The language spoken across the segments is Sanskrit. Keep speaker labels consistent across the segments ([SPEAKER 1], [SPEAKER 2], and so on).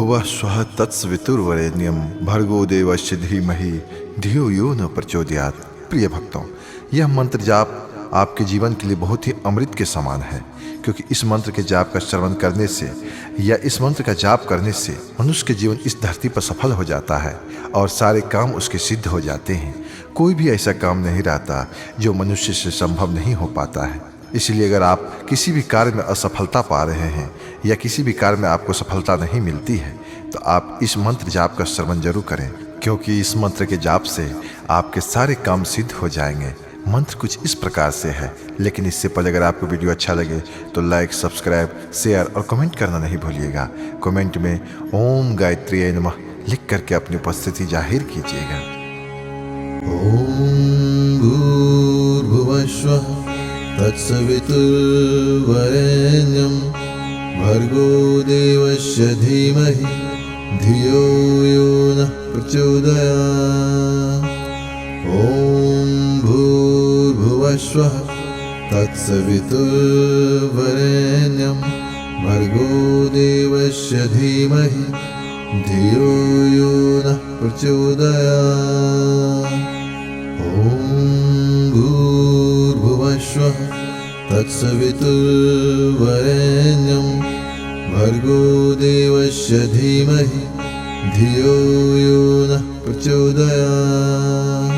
[SPEAKER 1] भुवः स्वः तत्सवितुर्वरेण्यं भर्गो देवस्य धीमहि धियो यो न प्रचोदयात्। प्रिय भक्तों, यह मंत्र जाप आपके जीवन के लिए बहुत ही अमृत के समान है, क्योंकि इस मंत्र के जाप का श्रवण करने से या इस मंत्र का जाप करने से मनुष्य के जीवन इस धरती पर सफल हो जाता है और सारे काम उसके सिद्ध हो जाते हैं। कोई भी ऐसा काम नहीं रहता जो मनुष्य से संभव नहीं हो पाता है। इसलिए अगर आप किसी भी कार्य में असफलता पा रहे हैं या किसी भी कार्य में आपको सफलता नहीं मिलती है, तो आप इस मंत्र जाप का श्रवण जरूर करें, क्योंकि इस मंत्र के जाप से आपके सारे काम सिद्ध हो जाएंगे। मंत्र कुछ इस प्रकार से है, लेकिन इससे पहले अगर आपको वीडियो अच्छा लगे तो लाइक, सब्सक्राइब, शेयर और कमेंट करना नहीं भूलिएगा। कमेंट में ओम गायत्री नमः लिख करके अपनी उपस्थिति जाहिर कीजिएगा।
[SPEAKER 2] ओम भूर्भुवः स्वः तत्सवितुर्वरेण्यं भर्गो देवस्य धीमहि धियो यो नः प्रचोदयात्। ओम भूर्भुवः स्वः तत्सवितुर्वरेण्यं भर्गो देवस्य धीमहि धियो यो नः प्रचोदयात्। ओम भूर्भुवः स्वः तत्सवितुर्वरेण्यं भर्गो देवस्य धीमहि धियो यो नः प्रचोदयात्।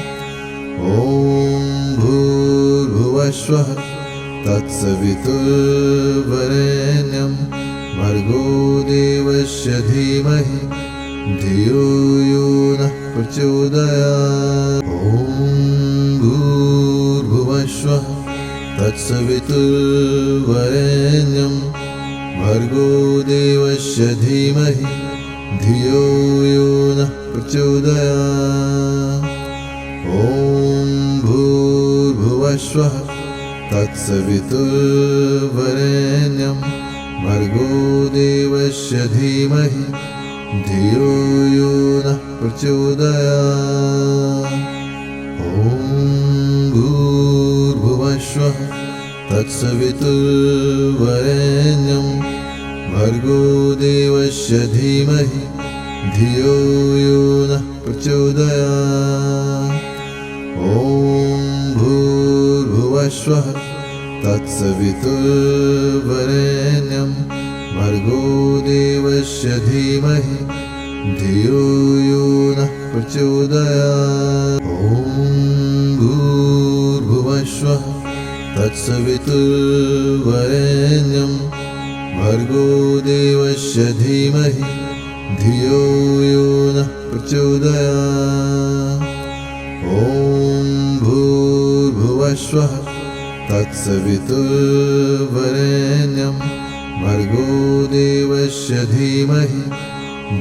[SPEAKER 2] ओम भूर्भुवः स्वः तत्सवितुर्वरेण्यं भर्गो देवस्य धीमहि धियो यो नः प्रचोदयात्। ओम भूर्भुवः स्वः तत्सवितुर्वरेण्यं भर्गो देवस्य धीमहि धियो यो नः प्रचोदयात्। ओम भूर्भुवः स्वः तत्सवितुर्वरेण्यं भर्गो देवस्य धीमहि धियो यो नः प्रचोदयात्। ओम भूर्भुवः स्वः तत्सवितुर्वरेण्यं भर्गो देवस्य धीमहि धियो यो नः प्रचोदयात्। ओम भूर्भुवः स्वः तत्सवितुर्वरेण्यं भर्गो देवस्य धीमहि धियो यो नः प्रचोदयात्। ओम भूर्भुवः स्वः तत्सवितुर्वरेण्यं भर्गो देवस्य धीमहि धियो यो नः प्रचोदयात्। ओम भूर्भुवः स्वः तत्सवितुर्वरेण्यं भर्गो देवस्य धीमहि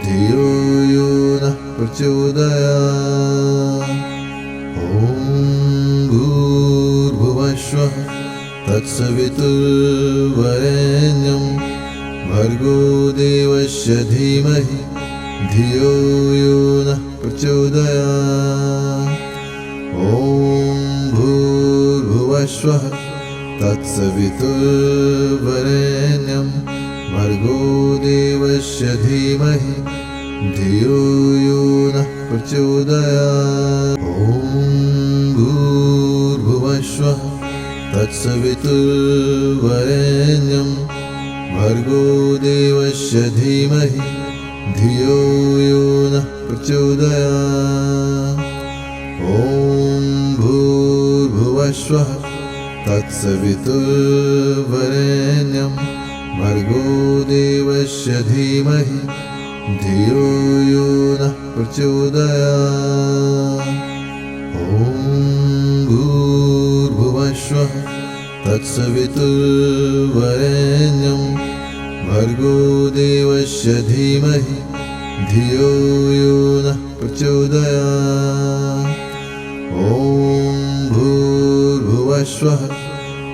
[SPEAKER 2] धियो यो नः प्रचोदयात्। ओम भूर्भुवः स्वः तत्सवितुर्वरेण्यं भर्गो देवस्य धीमहि धियो यो नः प्रचोदयात्। ओम भूर्भुवः स्वः तत्सवितुर्वरेण्यं भर्गो देवस्य धीमहि धियो यो नः प्रचोदयात्। ओम भूर्भुवः स्वः तत्सवितुर्वरेण्यं भर्गो देवस्य धीमहि धियो यो नः प्रचोदयात्। ओम भूर्भुवः स्वः तत्सवितुर्वरेण्यं भर्गो देवस्य धीमहि धियो यो नः प्रचोदयात्। ओम भूर्भुवः स्वः तत्सवितुर्वरेण्यं भर्गो देवस्य धीमहि धियो यो नः प्रचोदयात्। ओम भूर्भुवः स्वः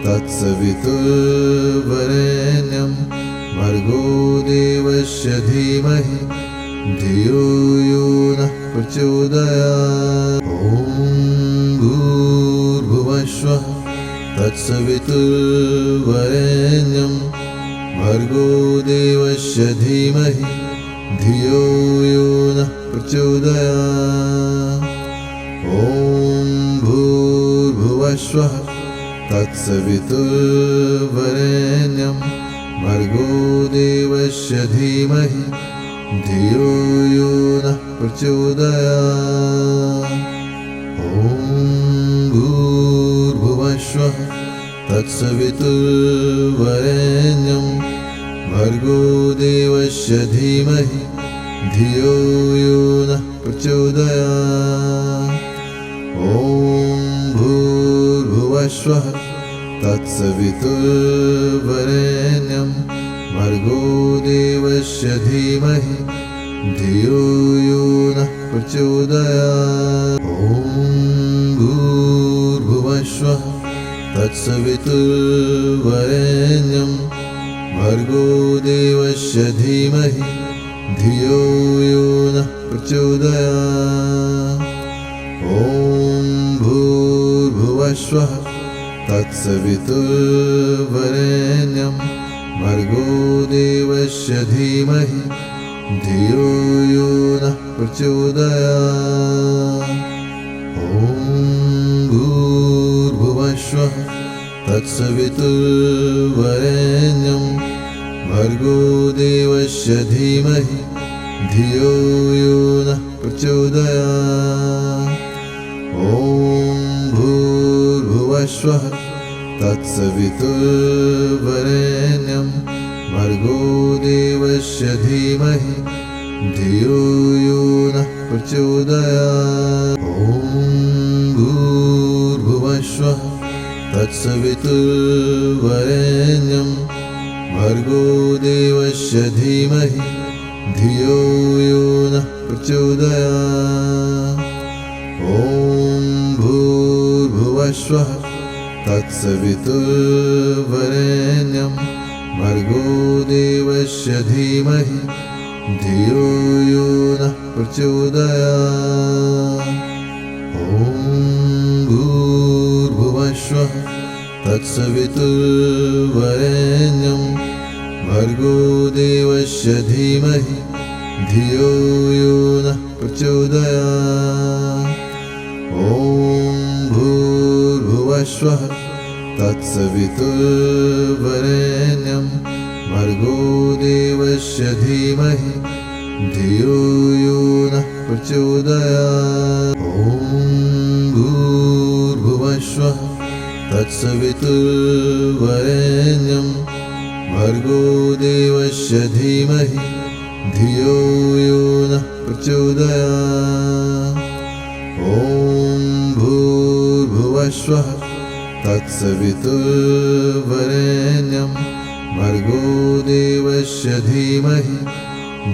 [SPEAKER 2] तत्सवितुर्वरेण्यं भर्गो देवस्य धीमहि धियो यो नः प्रचोदयात्। ओम भूर्भुवः स्वः तत्सवितुर्वरेण्यं भर्गो देवस्य धीमहि धियो यो नः प्रचोदयात्। ॐ भूर्भुवस्वः तत्सवितुर्वरेण्यं भर्गो देवस्य धीमहि धियो यो नः प्रचोदयात्। ॐ भूर्भुवस्वः तत्सवितुर्वरेण्यं भर्गो देवस्य धीमहि धियो यो नः प्रचोदयात्। ॐ भूर्भुवस्वः तत्सवितुर्वरेण्यं भर्गो देवस्य धीमहि धियो यो नः प्रचोदयात्। ॐ भूर्भुवस्वः तत्सवितुर्वरेण्यं भर्गो देवस्य धीमहि धियो यो नः प्रचोदयात्। ॐ भूर्भुवस्वः तत्सवितुर्वरेण्यं भर्गो देवस्य धीमहि धियो यो नः प्रचोदयात्। ॐ भूर्भुवस्वः तत्सवितुर्वरेण्यं भर्गो देवस्य धीमहि धियो यो नः प्रचोदयात्। ॐ भूर्भुवस्वः तत्सवितुर्वरेण्यं भर्गो देवस्य धीमहि धियो यो नः प्रचोदयात्। ॐ भूर्भुवस्वः तत्सवितुर्वरेण्यं भर्गो देवस्य धीमहि धियो यो नः प्रचोदयात्। ॐ भूर्भुवस्वः तत्सवितुर्वरेण्यं भर्गो देवस्य धीमहि धियो यो नः प्रचोदयात्। ॐ भूर्भुवस्वः तत्सवितुर्वरेण्यं भर्गो देवस्य धीमहि धियो यो नः प्रचोदयात्। ॐ भूर्भुवस्वः तत्सवितुर्वरेण्यं भर्गो देवस्य धीमहि धियो यो नः प्रचोदयात्। ॐ भूर्भुवस्वः तत्सवितुर्वरेण्यं भर्गो देवस्य धीमहि धियो यो नः प्रचोदयात्। ॐ भूर्भुवस्वः तत्सवितुर्वरेण्यं भर्गो देवस्य धीमहि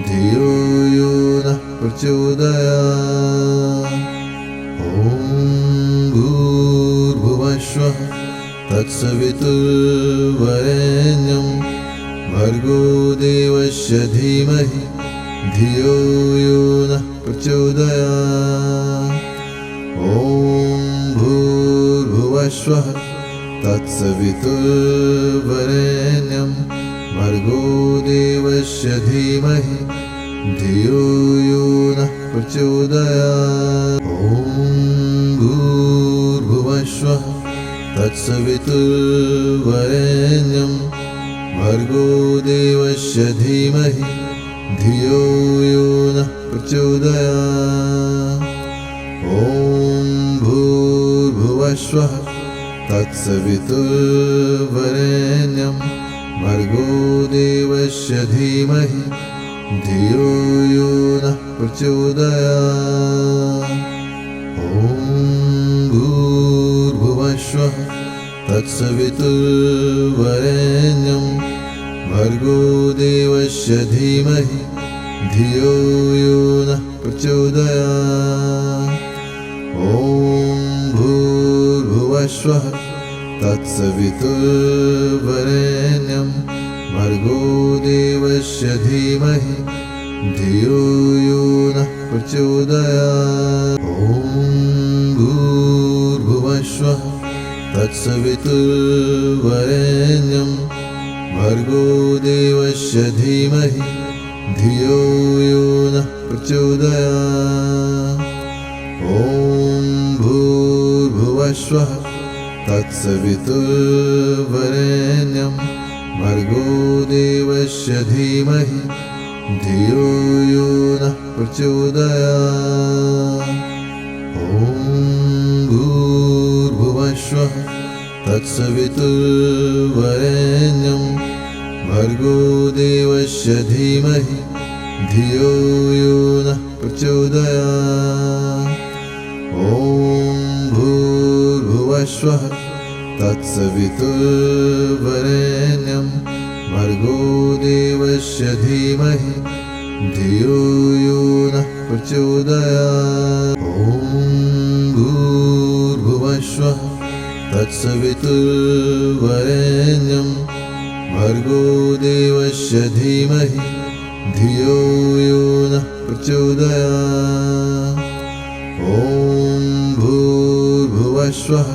[SPEAKER 2] धियो यो नः प्रचोदयात्। ॐ भूर्भुवस्वः तत्सवितुर्वरेण्यं भर्गो देवस्य धीमहि धियो यो नः प्रचोदयात्। ॐ भूर्भुवस्वः तत्सवितुर्वरेण्यं भर्गो देवस्य धीमहि धियो यो नः प्रचोदयात्। ॐ भूर्भुवस्वः तत्सवितुर्वरेण्यं भर्गो देवस्य धीमहि धियो यो नः प्रचोदयात्। ॐ भूर्भुवस्वः तत्सवितुर्वरेण्यं भर्गो देवस्य धीमहि धियो यो नः प्रचोदयात्। ॐ भूर्भुवस्वः तत्सवितुर्वरेण्यं भर्गो देवस्य धीमहि धियो यो नः प्रचोदयात्। ॐ भूर्भुवस्वः तत्सवितुर्वरेण्यं भर्गो देवस्य धीमहि धियो यो नः प्रचोदयात्। ॐ भूर्भुवस्वः तत्सवितुर्वरेण्यं भर्गो देवस्य धीमहि धियो यो नः प्रचोदयात्। ॐ भूर्भुवस्वः तत्सवितुर्वरेण्यं भर्गो देवस्य धीमहि धियो यो नः प्रचोदयात्। ॐ भूर्भुवस्वः तत्सवितुर्वरेण्यं भर्गो देवस्य धीमहि धियो यो नः प्रचोदयात्। ॐ भूर्भुवस्वः तत्सवितुर्वरेण्यं भर्गो देवस्य धीमहि धियो यो नः प्रचोदयात्। ॐ भूर्भुवस्वः तत्सवितुर्वरेण्यं भर्गो देवस्य धीमहि धियो यो नः प्रचोदयात्। ॐ भूर्भुवस्वः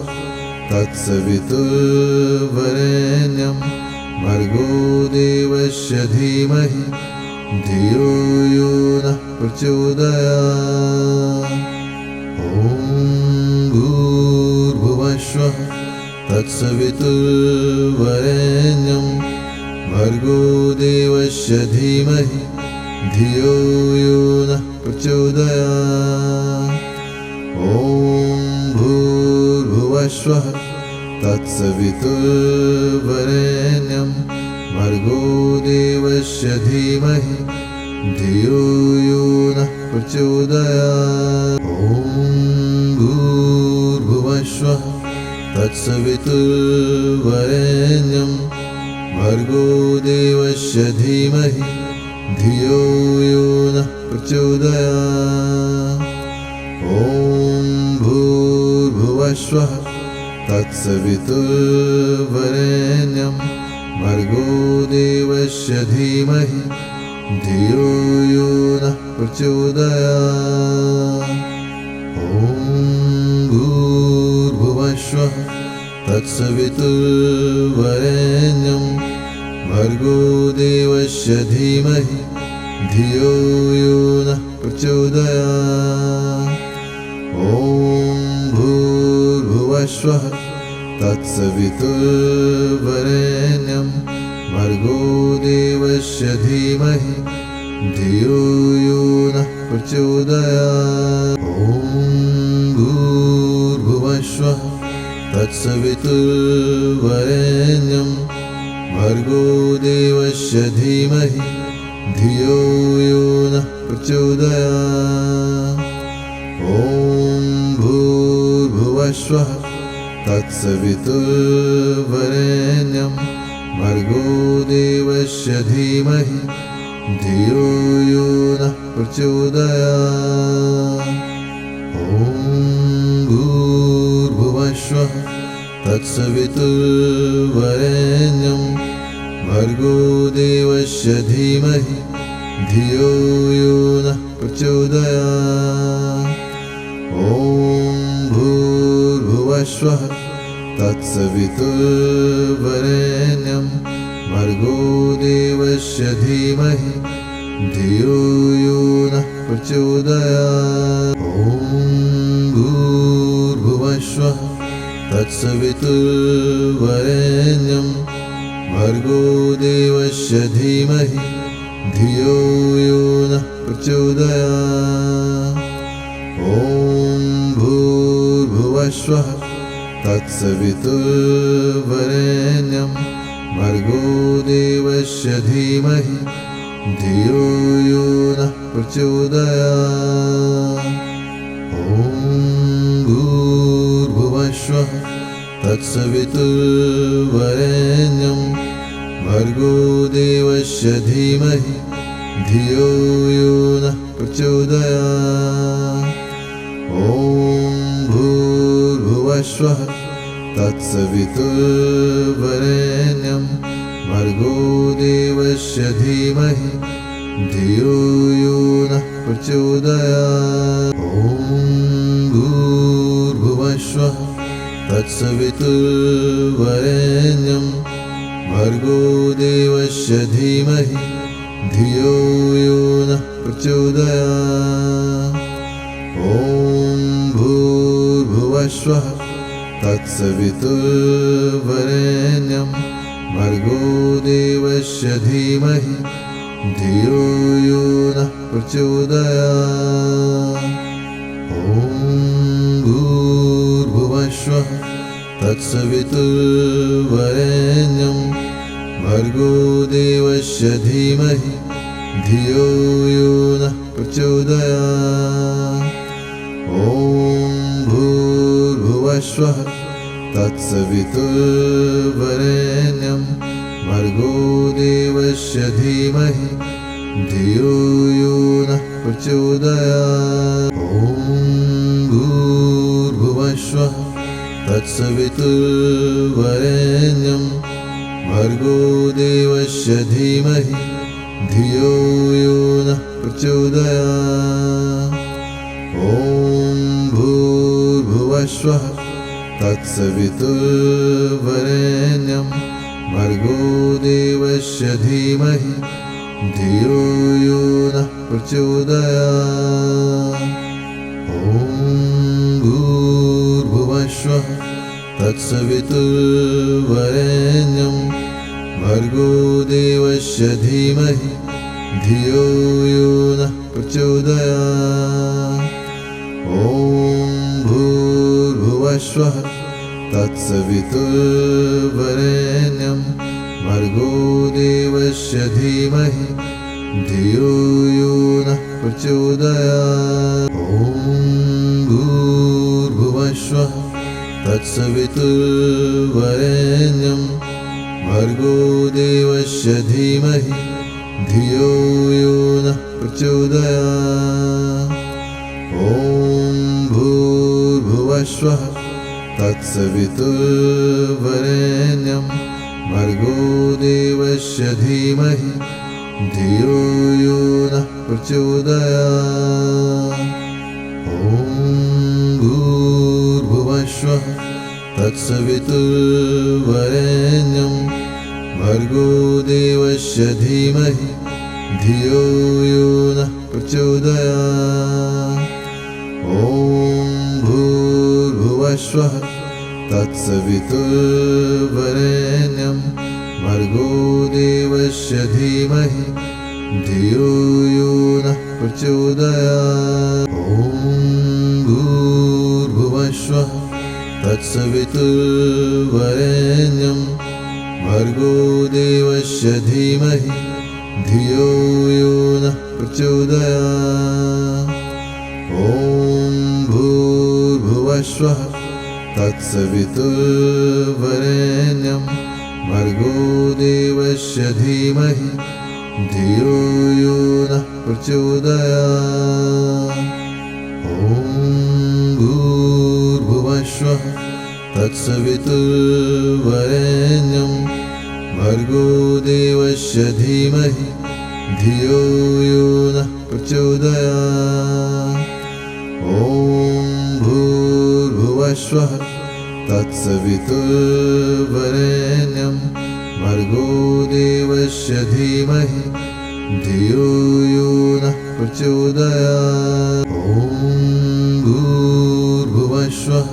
[SPEAKER 2] तत्सवितुर्वरेण्यं भर्गो देवस्य धीमहि धियो यो नः प्रचोदयात्। ॐ भूर्भुवस्वः तत्सवितुर्वरेण्यं भर्गो देवस्य धीमहि धियो यो नः प्रचोदयात्। ॐ भूर्भुवस्वः तत्सवितुर्वरेण्यं भर्गो देवस्य धीमहि धियो यो नः प्रचोदयात्। ॐ भूर्भुवस्वः तत्सवितुर्वरेण्यं भर्गो देवस्य धीमहि धियो यो नः प्रचोदयात्। ॐ भूर्भुवस्वः तत्सवितुर्वरेण्यं भर्गो देवस्य धीमहि धियो यो नः प्रचोदयात्। ॐ भूर्भुवस्वः तत्सवितुर्वरेण्यं भर्गो देवस्य धीमहि धियो यो नः प्रचोदयात्। ॐ भूर्भुवस्वः तत्सवितुर्वरेण्यं भर्गो देवस्य धीमहि धियो यो नः प्रचोदयात्। ॐ भूर्भुवस्वः तत्सवितुर्वरेण्यं भर्गो देवस्य धीमहि धियो यो नः प्रचोदयात्। ॐ भूर्भुवस्वः तत्सवितुर्वरेण्यं भर्गो देवस्य धीमहि धियो यो नः प्रचोदयात्। ॐ भूर्भुवस्वः तत्सवितुर्वरेण्यं भर्गो देवस्य धीमहि धियो यो नः प्रचोदयात्। ॐ भूर्भुवस्वः तत्सवितुर्वरेण्यं भर्गो देवस्य धीमहि धियो यो नः प्रचोदयात्। ॐ भूर्भुवस्वः तत्सवितुर्वरेण्यं भर्गो देवस्य धीमहि धियो यो नः प्रचोदयात्। ॐ भूर्भुवस्वः तत्सवितुर्वरेण्यं भर्गो देवस्य धीमहि धियो यो नः प्रचोदयात्। ॐ भूर्भुवस्वः तत्सवितुर्वरेण्यं भर्गो देवस्य धीमहि धियो यो नः प्रचोदयात्। ॐ भूर्भुवस्वः तत्सवितुर्वरेण्यं भर्गो देवस्य धीमहि धियो यो नः प्रचोदयात्। ॐ भूर्भुवस्वः तत्सवितुर्वरेण्यं भर्गो देवस्य धीमहि धियो यो नः प्रचोदयात्। ॐ भूर्भुवस्वः तत्सवितुर्वरेण्यं भर्गो देवस्य धीमहि धियो यो नः प्रचोदयात्। ॐ भूर्भुवस्वः तत्सवितुर्वरेण्यं भर्गो देवस्य धीमहि धियो यो नः प्रचोदयात्। ॐ भूर्भुवस्वः तत्सवितुर्वरेण्यं भर्गो देवस्य धीमहि धियो यो नः प्रचोदयात्। ॐ भूर्भुवस्वः तत्सवितुर्वरेण्यं भर्गो देवस्य धीमहि धियो यो नः प्रचोदयात्। ॐ भूर्भुवस्वः तत्सवितुर्वरेण्यं भर्गो देवस्य धीमहि धियो यो नः प्रचोदयात्। ॐ भूर्भुवस्वः तत्सवितुर्वरेण्यं भर्गो देवस्य धीमहि धियो यो नः प्रचोदयात्। ॐ भूर्भुवस्वः तत्सवितुर्वरेण्यं भर्गो देवस्य धीमहि धियो यो नः प्रचोदयात्। ॐ भूर्भुवस्वः तत्सवितुर्वरेण्यं भर्गो देवस्य धीमहि धियो यो नः प्रचोदयात्। ॐ भूर्भुवस्वः तत्सवितुर्वरेण्यं भर्गो देवस्य धीमहि धियो यो नः प्रचोदयात्। ॐ भूर्भुवस्वः तत्सवितुर्वरेण्यं भर्गो देवस्य धीमहि धियो यो नः प्रचोदयात्। ॐ भूर्भुवस्वः तत्सवितुर्वरेण्यं भर्गो देवस्य धीमहि धियो यो नः प्रचोदयात्। ॐ भूर्भुवस्वः तत्सवितुर्वरेण्यं भर्गो देवस्य धीमहि धियो यो नः प्रचोदयात्। ॐ भूर्भुवस्वः तत्सवितुर्वरेण्यं भर्गो देवस्य धीमहि धियो यो नः प्रचोदयात्। ॐ भूर्भुवस्वः तत्सवितुर्वरेण्यं भर्गो देवस्य धीमहि धियो यो नः प्रचोदयात्। ॐ भूर्भुवस्वः तत्सवितुर्वरेण्यं भर्गो देवस्य धीमहि धियो यो नः प्रचोदयात्। ॐ भूर्भुवस्वः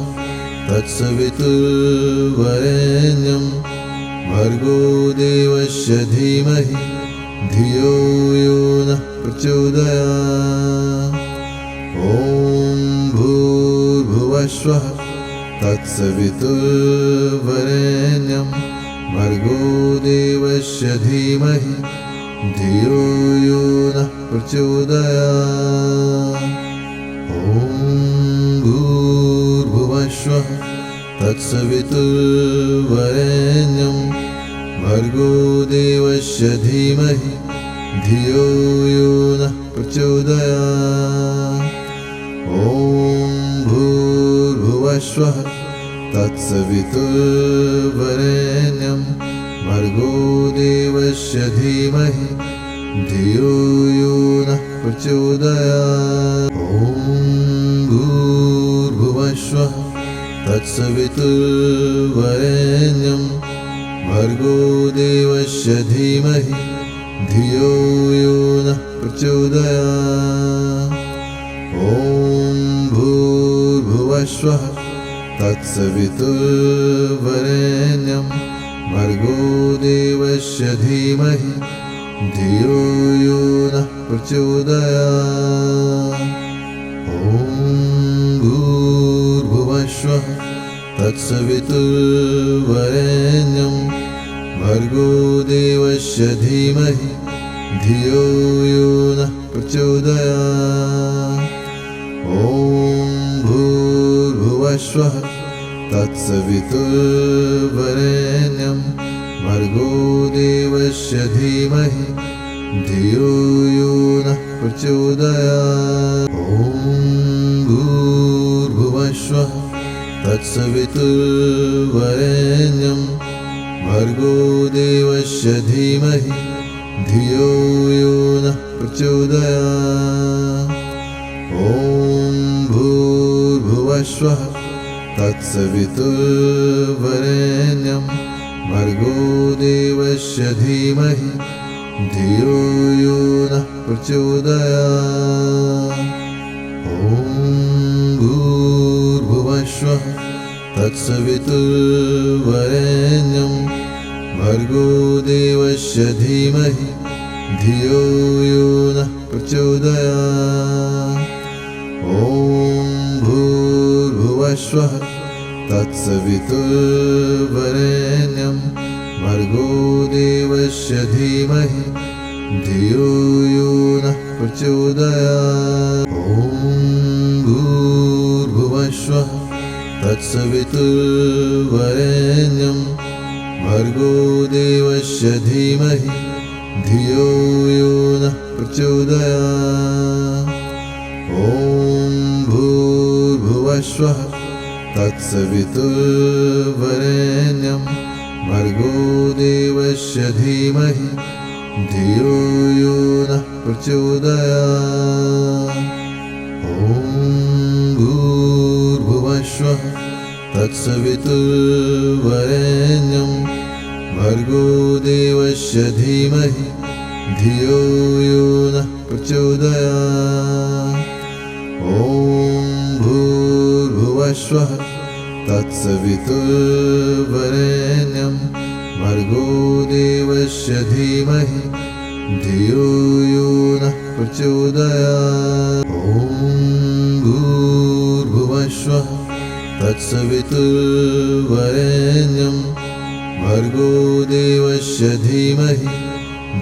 [SPEAKER 2] तत्सवितुर्वरेण्यं भर्गो देवस्य धीमहि धियो यो नः प्रचोदयात्। ॐ भूर्भुवस्वः तत्सवितुर्वरेण्यं भर्गो देवस्य धीमहि धियो यो नः प्रचोदयात्। ॐ भूर्भुवस्वः तत्सवितुर्वरेण्यं भर्गो देवस्य धीमहि धियो यो नः प्रचोदयात्। ॐ भूर्भुवस्वः तत्सवितुर्वरेण्यं भर्गो देवस्य धीमहि धियो यो नः प्रचोदयात्। ॐ भूर्भुवस्वः तत्सवितुर्वरेण्यं भर्गो देवस्य धीमहि धियो यो नः प्रचोदयात्। ॐ भूर्भुवस्वः तत्सवितुर्वरेण्यं भर्गो देवस्य धीमहि धियो यो नः प्रचोदयात्। ॐ भूर्भुवस्वः तत्सवितुर्वरेण्यं भर्गो देवस्य धीमहि धियो यो नः प्रचोदयात्। ॐ भूर्भुवस्वः तत्सवितुर्वरेण्यं भर्गो देवस्य धीमहि धियो यो नः प्रचोदयात्। ॐ भूर्भुवस्वः तत्सवितुर्वरेण्यं भर्गो देवस्य धीमहि धियो यो नः प्रचोदयात्। ॐ भूर्भुवस्वः तत्सवितुर्वरेण्यं भर्गो देवस्य धीमहि धियो यो नः प्रचोदयात्। ॐ भूर्भुवस्वः तत्सवितुर्वरेण्यं भर्गो देवस्य धीमहि धियो यो नः प्रचोदयात्। ॐ भूर्भुवस्वः तत्सवितुर्वरेण्यं भर्गो देवस्य धीमहि धियो यो नः प्रचोदयात्। ॐ भूर्भुवस्वः तत्सवितुर्वरेण्यं भर्गो देवस्य धीमहि धियो यो नः प्रचोदयात्। ॐ भूर्भुवस्वः तत्सवितुर्वरेण्यं भर्गो देवस्य धीमहि धियो यो नः प्रचोदयात्। ॐ भूर्भुवस्वः तत्सवितुर्वरेण्यं भर्गो देवस्य धीमहि धियो यो नः प्रचोदयात्। ॐ भूर्भुवस्वः तत्सवितुर्वरेण्यं भर्गो देवस्य धीमहि धियो यो नः प्रचोदयात्। ॐ भूर्भुवस्वः तत्सवितुर्वरेण्यं भर्गो देवस्य धीमहि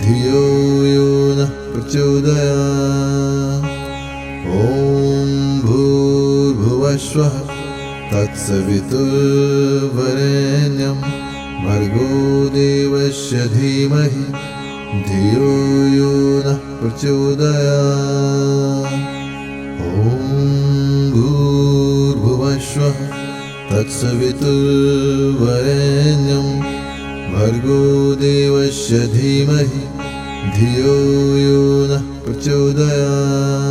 [SPEAKER 2] धियो यो नः प्रचोदयात्। ॐ भूर्भुवस्वः तत्सवितुर्वरेण्यं भर्गो देवस्य धीमहि धियो यो नः प्रचोदयात्। ॐ भूर्भुवस्वः तत्सवितुर्वरेण्यं भर्गो देवस्य धीमहि धियो यो नः प्रचोदयात्।